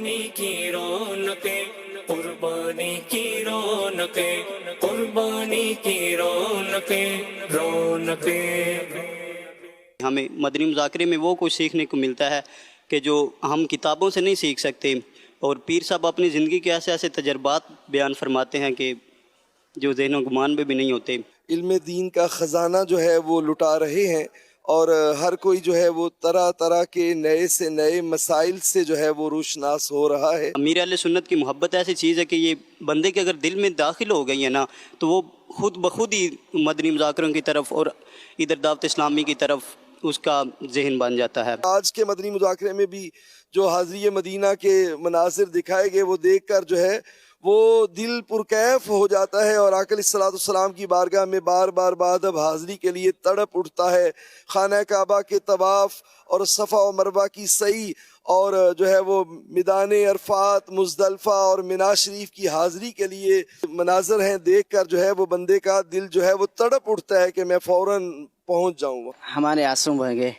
قربانی کی رونقیں، قربانی کی رونقیں، قربانی کی رونقیں، رونقیں۔ ہمیں مدنی مذاکرے میں وہ کچھ سیکھنے کو ملتا ہے کہ جو ہم کتابوں سے نہیں سیکھ سکتے، اور پیر صاحب اپنی زندگی کے ایسے ایسے تجربات بیان فرماتے ہیں کہ جو ذہن و گمان میں بھی نہیں ہوتے۔ علم دین کا خزانہ جو ہے وہ لٹا رہے ہیں، اور ہر کوئی جو ہے وہ طرح طرح کے نئے سے نئے مسائل سے جو ہے وہ روشناس ہو رہا ہے۔ امیر اہل سنت کی محبت ایسی چیز ہے کہ یہ بندے کے اگر دل میں داخل ہو گئی ہے نا تو وہ خود بخود ہی مدنی مذاکروں کی طرف اور ادھر دعوت اسلامی کی طرف اس کا ذہن بن جاتا ہے۔ آج کے مدنی مذاکرے میں بھی جو حاضری مدینہ کے مناظر دکھائے گئے وہ دیکھ کر جو ہے وہ دل پرکیف ہو جاتا ہے، اور آقا علیہ الصلوۃ والسلام کی بارگاہ میں بار بار بعد حاضری کے لیے تڑپ اٹھتا ہے۔ خانہ کعبہ کے طواف اور صفا و مروہ کی سعی، اور جو ہے وہ میدان عرفات، مزدلفہ اور منا شریف کی حاضری کے لیے مناظر ہیں، دیکھ کر جو ہے وہ بندے کا دل جو ہے وہ تڑپ اٹھتا ہے کہ میں فوراً پہنچ جاؤں۔ ہمارے آنسو بہہ گئے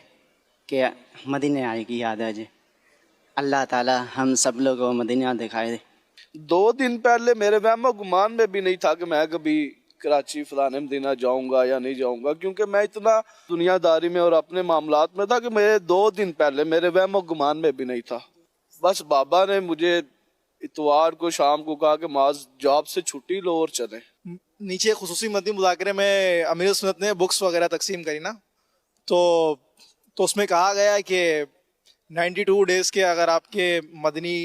کہ مدینہ آئے کی یاد ہے جی۔ اللہ تعالی ہم سب لوگوں کو مدینہ دکھائے دے۔ 2 دن پہلے میرے وہم و گمان میں بھی نہیں تھا کہ میں کبھی کراچی فلانے مدینہ جاؤں گا یا نہیں جاؤں گا، کیونکہ میں اتنا دنیا داری میں اور اپنے معاملات میں تھا کہ میرے 2 دن پہلے میرے وہم و گمان میں بھی نہیں تھا۔ بس بابا نے مجھے اتوار کو شام کو کہا کہ معاذ جاب سے چھٹی لو اور چلیں۔ نیچے خصوصی مدنی مذاکرے میں امیر سنت نے بکس وغیرہ تقسیم کری نا، تو اس میں کہا گیا ہے کہ 92 ڈیز کے اگر آپ کے مدنی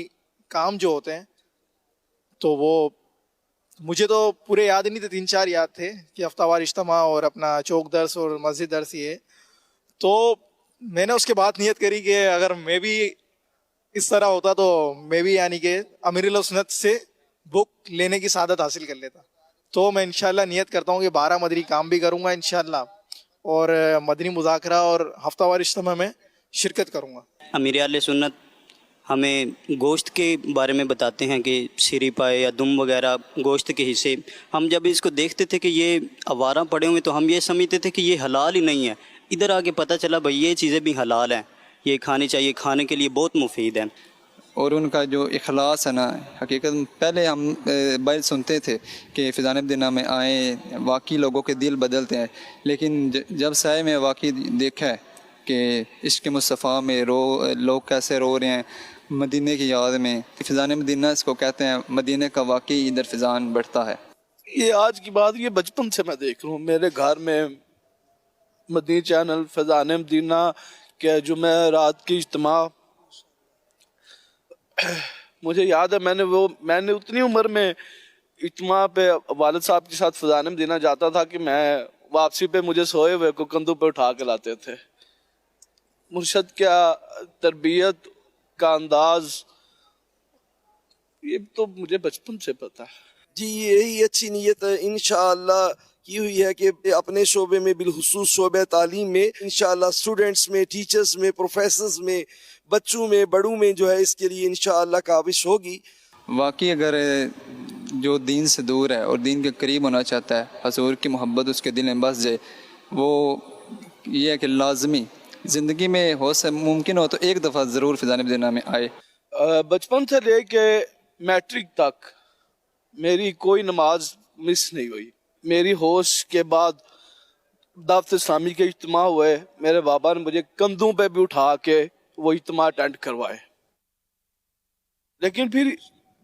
کام جو ہوتے ہیں تو وہ مجھے تو پورے یاد ہی نہیں تھے، 3-4 یاد تھے کہ ہفتہ وار اجتماع اور اپنا چوک درس اور مسجد درس یہ۔ تو میں نے اس کے بعد نیت کری کہ اگر میں بھی اس طرح ہوتا تو میں بھی یعنی کہ امیر سنت سے بک لینے کی سعادت حاصل کر لیتا۔ تو میں انشاءاللہ نیت کرتا ہوں کہ 12 مدنی کام بھی کروں گا انشاءاللہ، اور مدنی مذاکرہ اور ہفتہ وار اجتماع میں شرکت کروں گا۔ امیر اہل سنت ہمیں گوشت کے بارے میں بتاتے ہیں کہ سری پائے یا دم وغیرہ گوشت کے حصے، ہم جب اس کو دیکھتے تھے کہ یہ آوارہ پڑے ہوئے تو ہم یہ سمجھتے تھے کہ یہ حلال ہی نہیں ہے۔ ادھر آگے پتہ چلا بھائی یہ چیزیں بھی حلال ہیں، یہ کھانی چاہیے، کھانے کے لیے بہت مفید ہیں۔ اور ان کا جو اخلاص ہے نا، حقیقت پہلے ہم بھائی سنتے تھے کہ فیضان مدینہ میں آئیں واقعی لوگوں کے دل بدلتے ہیں، لیکن جب سائے میں واقعی دیکھا ہے کہ عشق مصطفیٰ میں لوگ کیسے رو رہے ہیں مدینے کی یاد میں، فیضان مدینہ اس کو کہتے ہیں، مدینے کا واقعی ادھر فیضان بڑھتا ہے۔ یہ آج کی بات، یہ بچپن سے میں دیکھ رہا ہوں میرے گھر میں مدنی چینل، فیضان مدینہ کے جمعہ رات کی اجتماع، مجھے یاد ہے میں نے اتنی عمر میں اجتماع پہ والد صاحب کے ساتھ فیضان مدینہ جاتا تھا کہ میں واپسی پہ مجھے سوئے ہوئے کو کندھوں پہ اٹھا کے لاتے تھے۔ مرشد کیا تربیت کا انداز، یہ تو مجھے بچپن سے پتا ہے۔ جی یہی اچھی نیت انشاءاللہ کی ہوئی ہے کہ اپنے شعبے میں، بالخصوص شعبہ تعلیم میں انشاءاللہ اسٹوڈنٹس میں، ٹیچرز میں، پروفیسرز میں، بچوں میں، بڑوں میں جو ہے اس کے لیے انشاءاللہ کاوش ہوگی۔ واقعی اگر جو دین سے دور ہے اور دین کے قریب ہونا چاہتا ہے، حضور کی محبت اس کے دل میں بس جائے، وہ یہ ہے کہ لازمی زندگی میں ممکن ہو تو ایک دفعہ ضرور فیضان مدینہ میں آئے۔ بچپن سے لے کے میٹرک تک میری کوئی نماز مس نہیں ہوئی۔ میری ہوش کے بعد دعوت اسلامی کے اجتماع ہوئے، میرے بابا نے مجھے کندھوں پہ بھی اٹھا کے وہ اجتماع اٹینڈ کروائے، لیکن پھر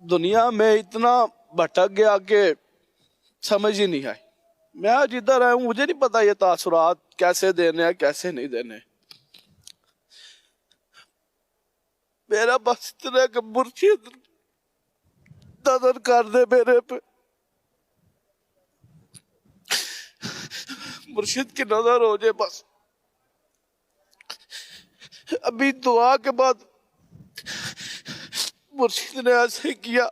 دنیا میں اتنا بھٹک گیا کہ سمجھ ہی نہیں آئی۔ میں آج ادھر آیا ہوں، مجھے نہیں پتا یہ تاثرات کیسے دینے ہیں کیسے نہیں دینے۔ میرا بس اتنا کہ مرشد نظر کر دے میرے پہ، مرشد کی نظر ہو جائے بس۔ ابھی دعا کے بعد مرشد نے ایسے کیا،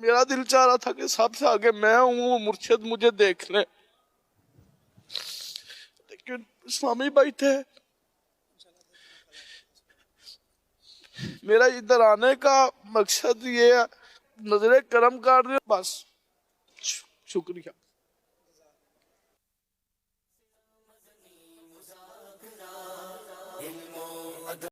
میرا دل چاہ رہا تھا کہ سب سے آگے میں ہوں، مرشد مجھے دیکھ لے، لیکن اسلامی بھائی تھے۔ میرا ادھر آنے کا مقصد یہ ہے، نظر کرم کر رہے، بس شکریہ۔